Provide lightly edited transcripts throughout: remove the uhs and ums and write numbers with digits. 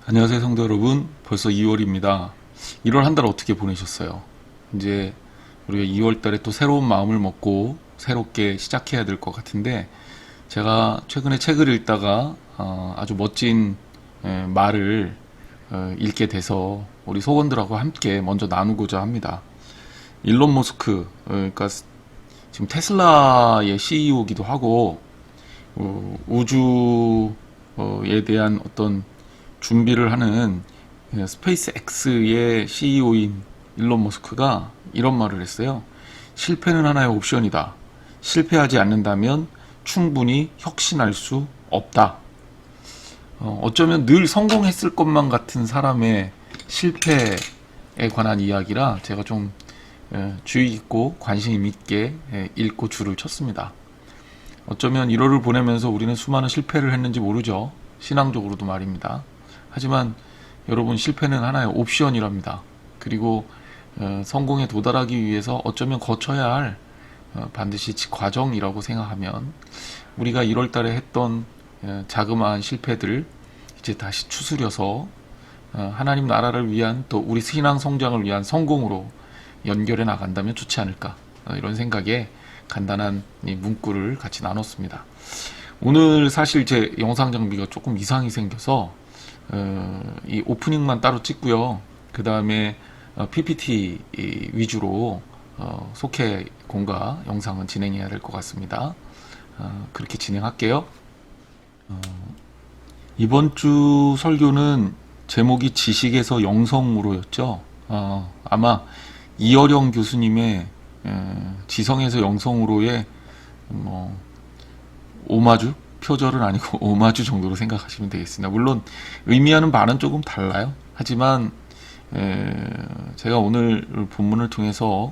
안녕하세요 성도 여러분, 벌써 2월입니다. 1월 한 달 어떻게 보내셨어요? 이제 우리가 2월 달에 또 새로운 마음을 먹고 새롭게 시작해야 될 것 같은데, 제가 최근에 책을 읽다가 아주 멋진 말을 읽게 돼서 우리 소원들하고 함께 먼저 나누고자 합니다. 일론 머스크, 그러니까 지금 테슬라의 CEO기도 하고 우주에 대한 어떤 준비를 하는 스페이스 X의 CEO인 일론 머스크가 이런 말을 했어요. 실패는 하나의 옵션이다. 실패하지 않는다면 충분히 혁신할 수 없다. 어쩌면 늘 성공했을 것만 같은 사람의 실패에 관한 이야기라 제가 좀 주의 깊고 관심 있게 읽고 줄을 쳤습니다. 어쩌면 1월을 보내면서 우리는 수많은 실패를 했는지 모르죠. 신앙적으로도 말입니다. 하지만 여러분, 실패는 하나의 옵션이랍니다. 그리고 성공에 도달하기 위해서 어쩌면 거쳐야 할 반드시 과정이라고 생각하면 우리가 1월 달에 했던 자그마한 실패들 이제 다시 추스려서 하나님 나라를 위한, 또 우리 신앙 성장을 위한 성공으로 연결해 나간다면 좋지 않을까, 이런 생각에 간단한 이 문구를 같이 나눴습니다. 오늘 사실 제 영상 장비가 조금 이상이 생겨서 이 오프닝만 따로 찍고요. 그 다음에 PPT 위주로 속해 공과 영상은 진행해야 될 것 같습니다. 그렇게 진행할게요. 이번 주 설교는 제목이 지식에서 영성으로였죠. 아마 이어령 교수님의 지성에서 영성으로의 오마주? 표절은 아니고 오마주 정도로 생각하시면 되겠습니다. 물론 의미하는 바는 조금 달라요. 하지만 제가 오늘 본문을 통해서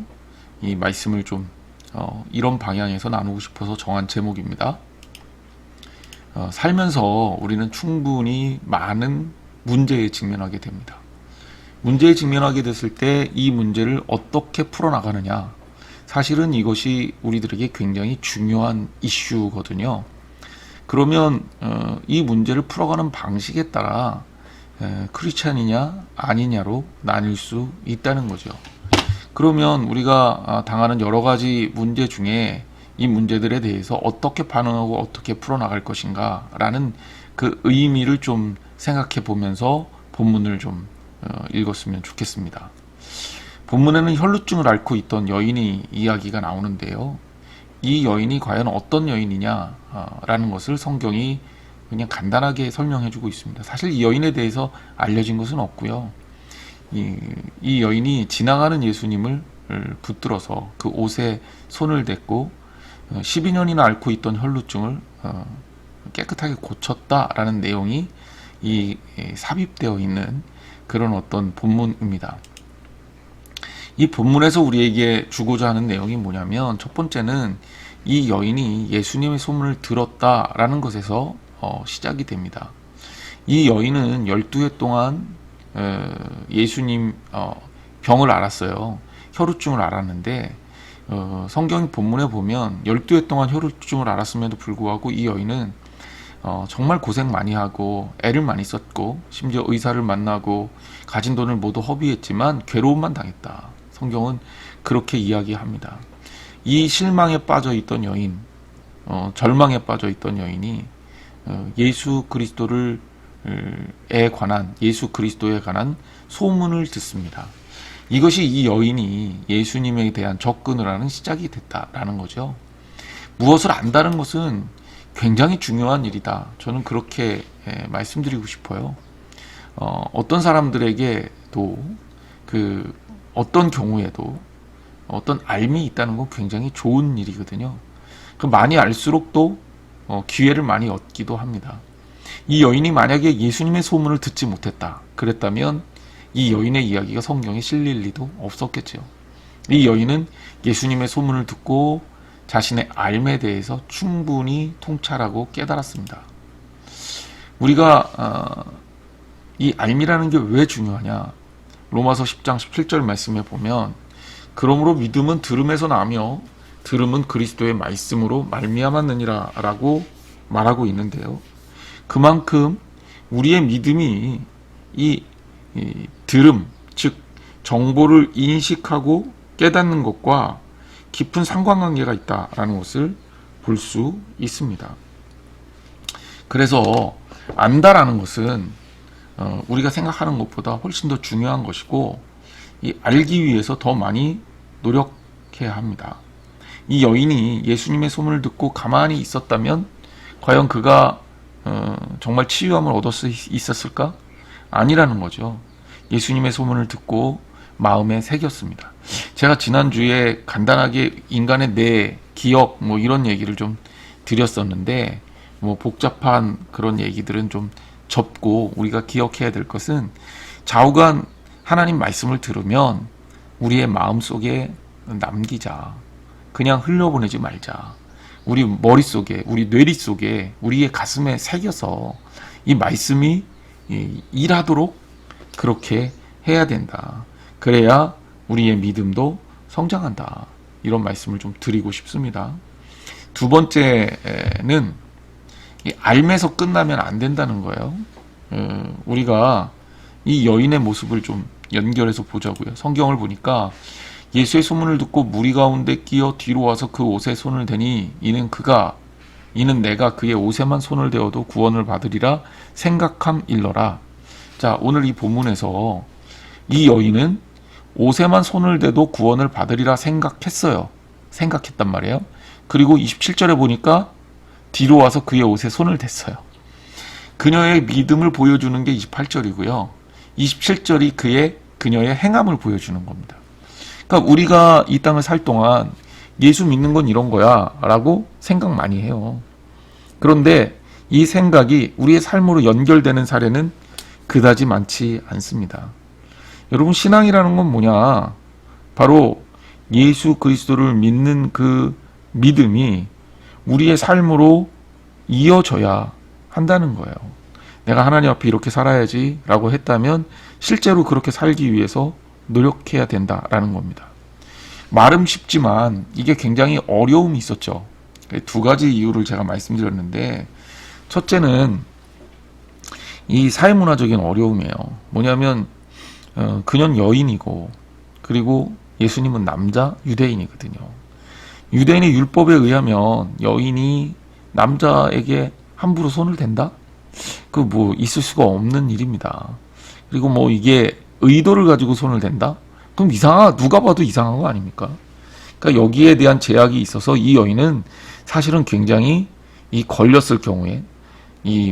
이 말씀을 좀 이런 방향에서 나누고 싶어서 정한 제목입니다. 살면서 우리는 충분히 많은 문제에 직면하게 됩니다. 문제에 직면하게 됐을 때 이 문제를 어떻게 풀어나가느냐, 사실은 이것이 우리들에게 굉장히 중요한 이슈거든요. 그러면 이 문제를 풀어가는 방식에 따라 크리스찬이냐 아니냐로 나뉠 수 있다는 거죠. 그러면 우리가 당하는 여러 가지 문제 중에 이 문제들에 대해서 어떻게 반응하고 어떻게 풀어나갈 것인가 라는 그 의미를 좀 생각해 보면서 본문을 좀 읽었으면 좋겠습니다. 본문에는 혈루증을 앓고 있던 여인의 이야기가 나오는데요. 이 여인이 과연 어떤 여인이냐라는 것을 성경이 그냥 간단하게 설명해 주고 있습니다. 사실 이 여인에 대해서 알려진 것은 없고요. 이 여인이 지나가는 예수님을 붙들어서 그 옷에 손을 댔고 12년이나 앓고 있던 혈루증을 깨끗하게 고쳤다라는 내용이 삽입되어 있는 그런 어떤 본문입니다. 이 본문에서 우리에게 주고자 하는 내용이 뭐냐면, 첫 번째는 이 여인이 예수님의 소문을 들었다라는 것에서 시작이 됩니다. 이 여인은 12해 동안 예수님 병을 앓았어요. 혈루증을 앓았는데 성경 본문에 보면 12해 동안 혈루증을 앓았음에도 불구하고 이 여인은 정말 고생 많이 하고 애를 많이 썼고 심지어 의사를 만나고 가진 돈을 모두 허비했지만 괴로움만 당했다. 성경은 그렇게 이야기합니다. 이 실망에 빠져 있던 여인, 절망에 빠져 있던 여인이 예수 그리스도에 관한 소문을 듣습니다. 이것이 이 여인이 예수님에 대한 접근을 하는 시작이 됐다라는 거죠. 무엇을 안다는 것은 굉장히 중요한 일이다. 저는 그렇게 말씀드리고 싶어요. 어떤 사람들에게도 어떤 경우에도 어떤 알미 있다는 건 굉장히 좋은 일이거든요. 많이 알수록 또 기회를 많이 얻기도 합니다. 이 여인이 만약에 예수님의 소문을 듣지 못했다 그랬다면 이 여인의 이야기가 성경에 실릴 리도 없었겠죠. 이 여인은 예수님의 소문을 듣고 자신의 앓음에 대해서 충분히 통찰하고 깨달았습니다. 우리가 이 앓음이라는 게 왜 중요하냐, 로마서 10장 17절 말씀에 보면, 그러므로 믿음은 들음에서 나며 들음은 그리스도의 말씀으로 말미암았느니라 라고 말하고 있는데요. 그만큼 우리의 믿음이 이 들음, 즉 정보를 인식하고 깨닫는 것과 깊은 상관관계가 있다라는 것을 볼 수 있습니다. 그래서 안다라는 것은 우리가 생각하는 것보다 훨씬 더 중요한 것이고, 이 알기 위해서 더 많이 노력해야 합니다. 이 여인이 예수님의 소문을 듣고 가만히 있었다면 과연 그가 정말 치유함을 얻을 수 있었을까? 아니라는 거죠. 예수님의 소문을 듣고 마음에 새겼습니다. 제가 지난주에 간단하게 인간의 뇌, 기억 뭐 이런 얘기를 좀 드렸었는데, 뭐 복잡한 그런 얘기들은 좀 접고 우리가 기억해야 될 것은, 좌우간 하나님 말씀을 들으면 우리의 마음속에 남기자. 그냥 흘려보내지 말자. 우리 머릿속에, 우리 뇌리 속에, 우리의 가슴에 새겨서 이 말씀이 일하도록 그렇게 해야 된다. 그래야 우리의 믿음도 성장한다. 이런 말씀을 좀 드리고 싶습니다. 두 번째는 알면서 끝나면 안 된다는 거예요. 우리가 이 여인의 모습을 좀 연결해서 보자고요. 성경을 보니까 예수의 소문을 듣고 무리 가운데 끼어 뒤로 와서 그 옷에 손을 대니 이는 내가 그의 옷에만 손을 대어도 구원을 받으리라 생각함 일러라. 자, 오늘 이 본문에서 이 여인은 옷에만 손을 대도 구원을 받으리라 생각했단 말이에요. 그리고 27절에 보니까 뒤로 와서 그의 옷에 손을 댔어요. 그녀의 믿음을 보여주는 게 28절이고요. 27절이 그녀의 행함을 보여주는 겁니다. 그러니까 우리가 이 땅을 살 동안 예수 믿는 건 이런 거야 라고 생각 많이 해요. 그런데 이 생각이 우리의 삶으로 연결되는 사례는 그다지 많지 않습니다. 여러분, 신앙이라는 건 뭐냐? 바로 예수 그리스도를 믿는 그 믿음이 우리의 삶으로 이어져야 한다는 거예요. 내가 하나님 앞에 이렇게 살아야지 라고 했다면 실제로 그렇게 살기 위해서 노력해야 된다라는 겁니다. 말은 쉽지만 이게 굉장히 어려움이 있었죠. 두 가지 이유를 제가 말씀드렸는데, 첫째는 이 사회문화적인 어려움이에요. 뭐냐면 그녀는 여인이고, 그리고 예수님은 남자 유대인이거든요. 유대인의 율법에 의하면 여인이 남자에게 함부로 손을 댄다? 그 뭐 있을 수가 없는 일입니다. 그리고 뭐 이게 의도를 가지고 손을 댄다? 그럼 누가 봐도 이상한 거 아닙니까? 그러니까 여기에 대한 제약이 있어서 이 여인은 사실은 굉장히 걸렸을 경우에,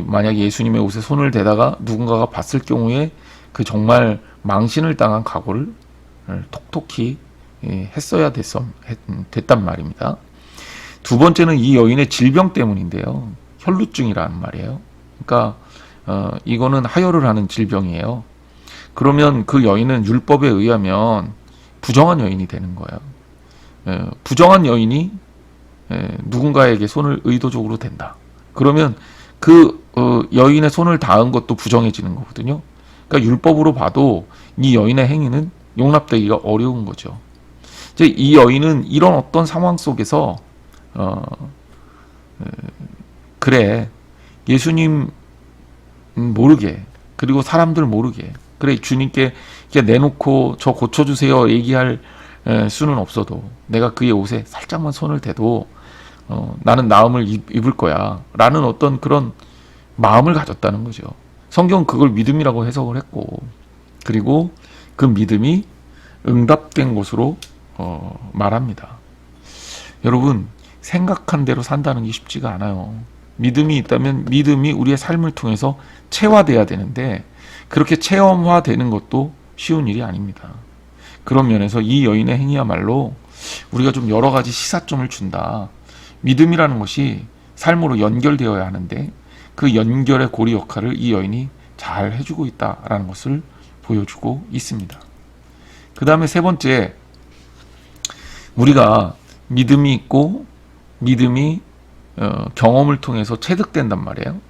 만약에 예수님의 옷에 손을 대다가 누군가가 봤을 경우에 그 정말 망신을 당한 각오를 톡톡히 했어야 됐단 말입니다. 두 번째는 이 여인의 질병 때문인데요. 혈루증이라는 말이에요. 그러니까 이거는 하혈을 하는 질병이에요. 그러면 그 여인은 율법에 의하면 부정한 여인이 되는 거예요. 부정한 여인이 누군가에게 손을 의도적으로 댄다. 그러면 그 여인의 손을 닿은 것도 부정해지는 거거든요. 그러니까 율법으로 봐도 이 여인의 행위는 용납되기가 어려운 거죠. 이제 이 여인은 이런 어떤 상황 속에서 그래, 예수님 모르게, 그리고 사람들 모르게, 그래, 주님께 내놓고 저 고쳐주세요 얘기할 수는 없어도 내가 그의 옷에 살짝만 손을 대도 나는 나음을 입을 거야 라는 어떤 그런 마음을 가졌다는 거죠. 성경은 그걸 믿음이라고 해석을 했고, 그리고 그 믿음이 응답된 것으로 말합니다. 여러분, 생각한 대로 산다는 게 쉽지가 않아요. 믿음이 있다면 믿음이 우리의 삶을 통해서 체화돼야 되는데, 그렇게 체험화되는 것도 쉬운 일이 아닙니다. 그런 면에서 이 여인의 행위야말로 우리가 좀 여러 가지 시사점을 준다. 믿음이라는 것이 삶으로 연결되어야 하는데 그 연결의 고리 역할을 이 여인이 잘 해주고 있다라는 것을 보여주고 있습니다. 그 다음에 세 번째, 우리가 믿음이 있고 믿음이 경험을 통해서 체득된단 말이에요.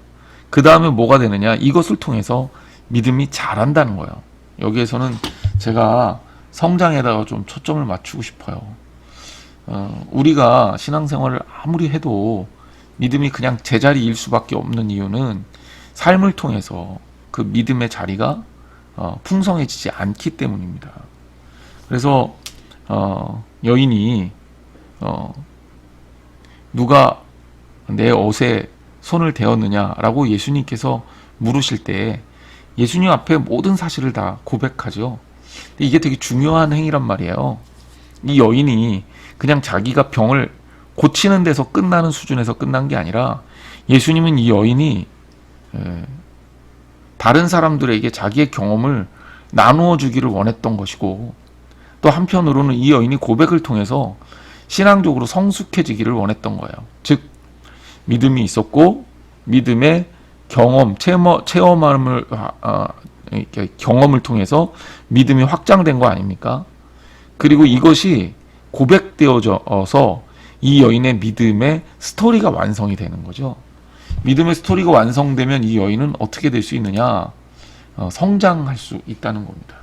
그 다음에 뭐가 되느냐, 이것을 통해서 믿음이 자란다는 거예요. 여기에서는 제가 성장에다가 좀 초점을 맞추고 싶어요. 우리가 신앙생활을 아무리 해도 믿음이 그냥 제자리일 수밖에 없는 이유는 삶을 통해서 그 믿음의 자리가 풍성해지지 않기 때문입니다. 그래서 여인이 누가 내 옷에 손을 대었느냐라고 예수님께서 물으실 때 예수님 앞에 모든 사실을 다 고백하죠. 근데 이게 되게 중요한 행위란 말이에요. 이 여인이 그냥 자기가 병을 고치는 데서 끝나는 수준에서 끝난 게 아니라 예수님은 이 여인이 다른 사람들에게 자기의 경험을 나누어 주기를 원했던 것이고, 또 한편으로는 이 여인이 고백을 통해서 신앙적으로 성숙해지기를 원했던 거예요. 즉 믿음이 있었고 믿음의 체험함을 경험을 통해서 믿음이 확장된 거 아닙니까? 그리고 이것이 고백되어져서 이 여인의 믿음의 스토리가 완성이 되는 거죠. 믿음의 스토리가 완성되면 이 여인은 어떻게 될 수 있느냐? 성장할 수 있다는 겁니다.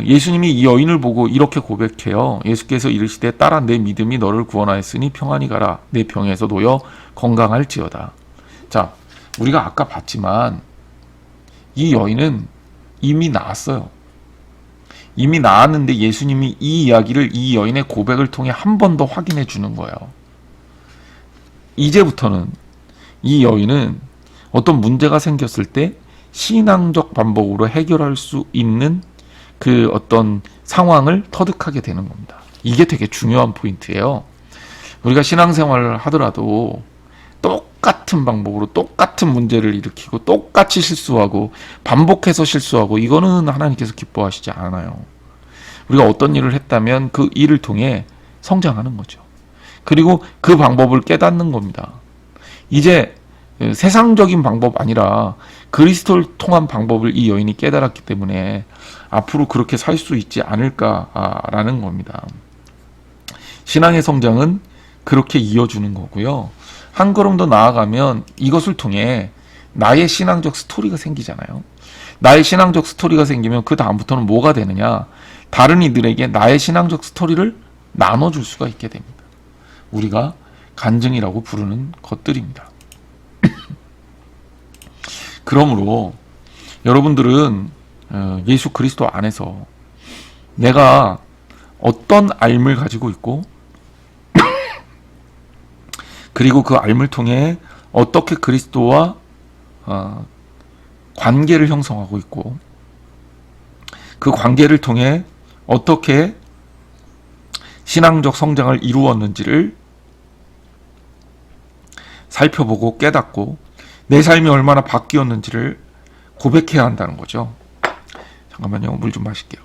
예수님이 이 여인을 보고 이렇게 고백해요. 예수께서 이르시되 딸아 내 믿음이 너를 구원하였으니 평안히 가라. 내 병에서 놓여 건강할지어다. 자, 우리가 아까 봤지만 이 여인은 이미 나았어요. 이미 나았는데 예수님이 이 이야기를 이 여인의 고백을 통해 한 번 더 확인해 주는 거예요. 이제부터는 이 여인은 어떤 문제가 생겼을 때 신앙적 방법으로 해결할 수 있는 그 어떤 상황을 터득하게 되는 겁니다. 이게 되게 중요한 포인트예요. 우리가 신앙생활을 하더라도 똑같은 방법으로 똑같은 문제를 일으키고 똑같이 실수하고 반복해서 실수하고 이거는 하나님께서 기뻐하시지 않아요. 우리가 어떤 일을 했다면 그 일을 통해 성장하는 거죠. 그리고 그 방법을 깨닫는 겁니다. 이제 세상적인 방법 아니라 그리스도를 통한 방법을 이 여인이 깨달았기 때문에 앞으로 그렇게 살 수 있지 않을까라는 겁니다. 신앙의 성장은 그렇게 이어주는 거고요. 한 걸음 더 나아가면 이것을 통해 나의 신앙적 스토리가 생기잖아요. 나의 신앙적 스토리가 생기면 그 다음부터는 뭐가 되느냐? 다른 이들에게 나의 신앙적 스토리를 나눠줄 수가 있게 됩니다. 우리가 간증이라고 부르는 것들입니다. 그러므로 여러분들은 예수 그리스도 안에서 내가 어떤 알을 가지고 있고 그리고 그 알을 통해 어떻게 그리스도와 관계를 형성하고 있고 그 관계를 통해 어떻게 신앙적 성장을 이루었는지를 살펴보고 깨닫고 내 삶이 얼마나 바뀌었는지를 고백해야 한다는 거죠. 잠깐만요. 물 좀 마실게요.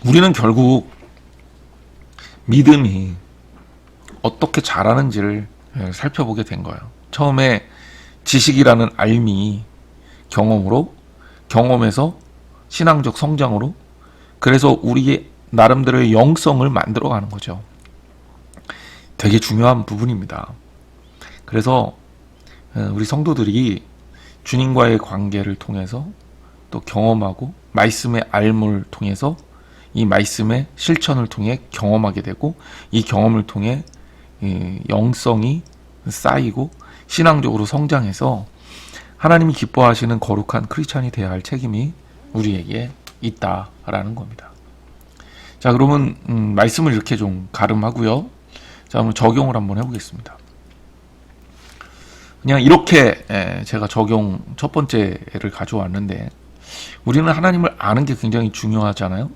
우리는 결국 믿음이 어떻게 자라는지를 살펴보게 된 거예요. 처음에 지식이라는 알미 경험에서 신앙적 성장으로, 그래서 우리의 나름대로의 영성을 만들어가는 거죠. 되게 중요한 부분입니다. 그래서 우리 성도들이 주님과의 관계를 통해서 또 경험하고 말씀의 알을 통해서 이 말씀의 실천을 통해 경험하게 되고 이 경험을 통해 영성이 쌓이고 신앙적으로 성장해서 하나님이 기뻐하시는 거룩한 크리스찬이 되어야 할 책임이 우리에게 있다라는 겁니다. 자, 그러면 말씀을 이렇게 좀 가름하고요. 자, 한번 적용을 한번 해보겠습니다. 그냥 이렇게 제가 적용 첫 번째를 가져왔는데, 우리는 하나님을 아는 게 굉장히 중요하잖아요.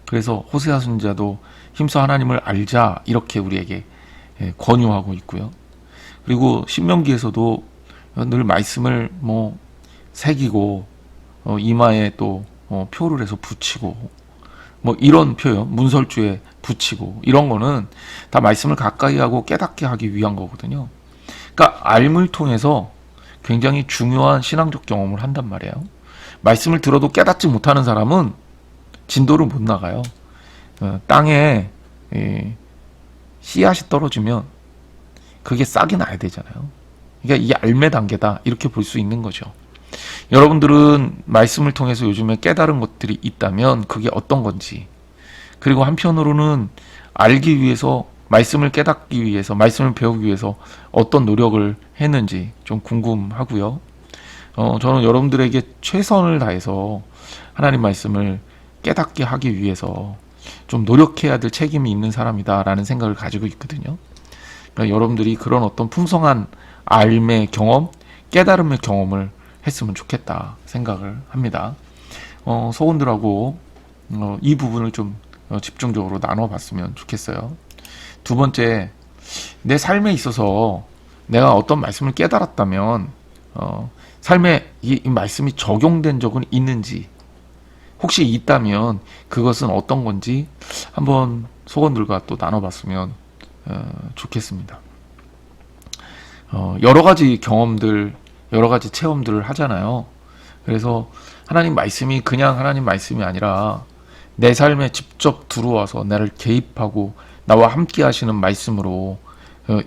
그래서 호세아 선지자도 힘써 하나님을 알자 이렇게 우리에게 권유하고 있고요. 그리고 신명기에서도 늘 말씀을 새기고 이마에 또 표를 해서 붙이고 이런 표현, 문설주에 붙이고 이런 거는 다 말씀을 가까이 하고 깨닫게 하기 위한 거거든요. 그러니까 알을 통해서 굉장히 중요한 신앙적 경험을 한단 말이에요. 말씀을 들어도 깨닫지 못하는 사람은 진도를 못 나가요. 땅에 씨앗이 떨어지면 그게 싹이 나야 되잖아요. 그러니까 이게 알매 단계다 이렇게 볼 수 있는 거죠. 여러분들은 말씀을 통해서 요즘에 깨달은 것들이 있다면 그게 어떤 건지, 그리고 한편으로는 알기 위해서 말씀을 깨닫기 위해서, 말씀을 배우기 위해서 어떤 노력을 했는지 좀 궁금하고요. 저는 여러분들에게 최선을 다해서 하나님 말씀을 깨닫게 하기 위해서 좀 노력해야 될 책임이 있는 사람이다라는 생각을 가지고 있거든요. 그러니까 여러분들이 그런 어떤 풍성한 알매 경험, 깨달음의 경험을 했으면 좋겠다 생각을 합니다. 소원들하고 이 부분을 좀 집중적으로 나눠봤으면 좋겠어요. 두 번째, 내 삶에 있어서 내가 어떤 말씀을 깨달았다면 삶에 이 말씀이 적용된 적은 있는지, 혹시 있다면 그것은 어떤 건지 한번 소원들과 또 나눠봤으면 좋겠습니다. 여러 가지 경험들, 여러 가지 체험들을 하잖아요. 그래서 하나님 말씀이 그냥 하나님 말씀이 아니라 내 삶에 직접 들어와서 나를 개입하고 나와 함께 하시는 말씀으로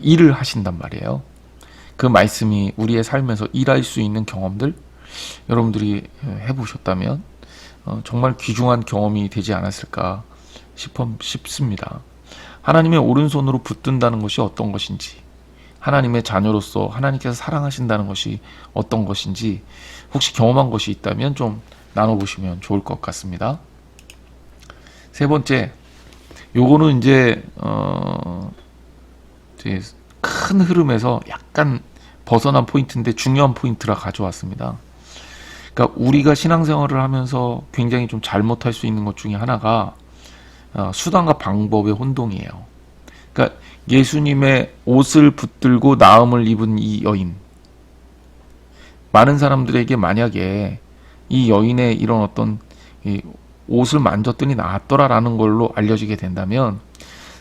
일을 하신단 말이에요. 그 말씀이 우리의 삶에서 일할 수 있는 경험들 여러분들이 해보셨다면 정말 귀중한 경험이 되지 않았을까 싶습니다. 하나님의 오른손으로 붙든다는 것이 어떤 것인지, 하나님의 자녀로서 하나님께서 사랑하신다는 것이 어떤 것인지 혹시 경험한 것이 있다면 좀 나눠보시면 좋을 것 같습니다. 세 번째, 요거는 이제 큰 흐름에서 약간 벗어난 포인트인데 중요한 포인트라 가져왔습니다. 그러니까 우리가 신앙생활을 하면서 굉장히 좀 잘못할 수 있는 것 중에 하나가 수단과 방법의 혼동이에요. 그러니까 예수님의 옷을 붙들고 나음을 입은 이 여인, 많은 사람들에게 만약에 이 여인의 이런 어떤 옷을 만졌더니 나았더라라는 걸로 알려지게 된다면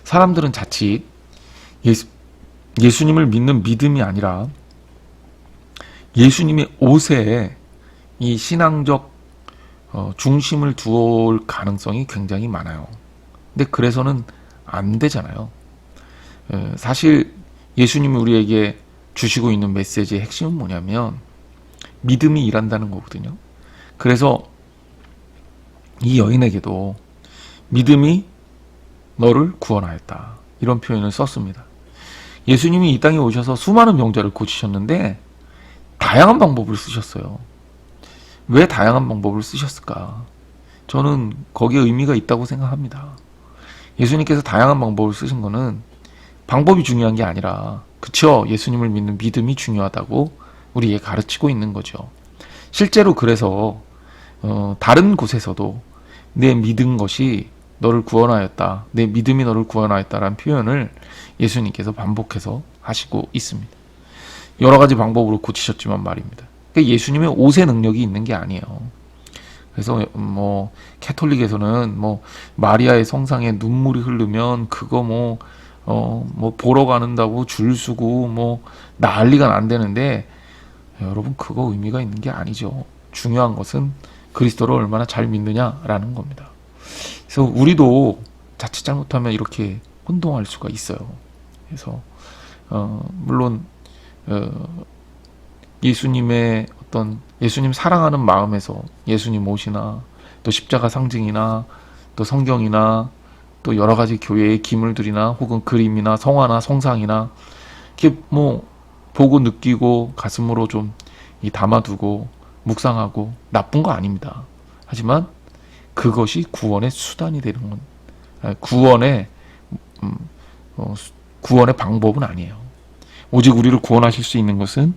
사람들은 자칫 예수님을 믿는 믿음이 아니라 예수님의 옷에 이 신앙적 중심을 두을 가능성이 굉장히 많아요. 근데 그래서는 안 되잖아요. 사실 예수님이 우리에게 주시고 있는 메시지의 핵심은 뭐냐면 믿음이 일한다는 거거든요. 그래서 이 여인에게도 믿음이 너를 구원하였다, 이런 표현을 썼습니다. 예수님이 이 땅에 오셔서 수많은 병자를 고치셨는데 다양한 방법을 쓰셨어요. 왜 다양한 방법을 쓰셨을까? 저는 거기에 의미가 있다고 생각합니다. 예수님께서 다양한 방법을 쓰신 거는 방법이 중요한 게 아니라, 그쵸, 예수님을 믿는 믿음이 중요하다고 우리에게 가르치고 있는 거죠. 실제로 그래서 다른 곳에서도 내 믿은 것이 너를 구원하였다, 내 믿음이 너를 구원하였다라는 표현을 예수님께서 반복해서 하시고 있습니다. 여러 가지 방법으로 고치셨지만 말입니다. 그러니까 예수님의 옷의 능력이 있는 게 아니에요. 그래서 캐톨릭에서는 마리아의 성상에 눈물이 흐르면 그거 보러 가는다고 줄 서고 난리가 안 되는데, 여러분, 그거 의미가 있는 게 아니죠. 중요한 것은 그리스도를 얼마나 잘 믿느냐라는 겁니다. 그래서 우리도 자칫 잘못하면 이렇게 혼동할 수가 있어요. 그래서 물론 예수님의 어떤 예수님 사랑하는 마음에서 예수님 옷이나 또 십자가 상징이나 또 성경이나 또 여러 가지 교회의 기물들이나 혹은 그림이나 성화나 성상이나 이렇게 보고 느끼고 가슴으로 좀 담아두고 묵상하고 나쁜 거 아닙니다. 하지만 그것이 구원의 수단이 되는 건 구원의 방법은 아니에요. 오직 우리를 구원하실 수 있는 것은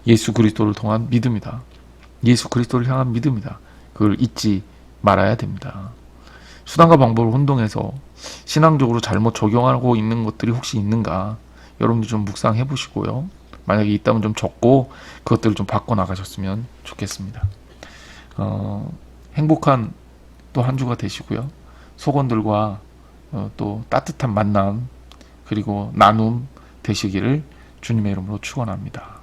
예수 그리스도를 통한 믿음이다. 예수 그리스도를 향한 믿음이다. 그걸 잊지 말아야 됩니다. 수단과 방법을 혼동해서 신앙적으로 잘못 적용하고 있는 것들이 혹시 있는가, 여러분들 좀 묵상해 보시고요. 만약에 있다면 좀 적고 그것들을 좀 바꿔나가셨으면 좋겠습니다. 행복한 또 한 주가 되시고요. 속원들과 또 따뜻한 만남 그리고 나눔 되시기를 주님의 이름으로 축원합니다.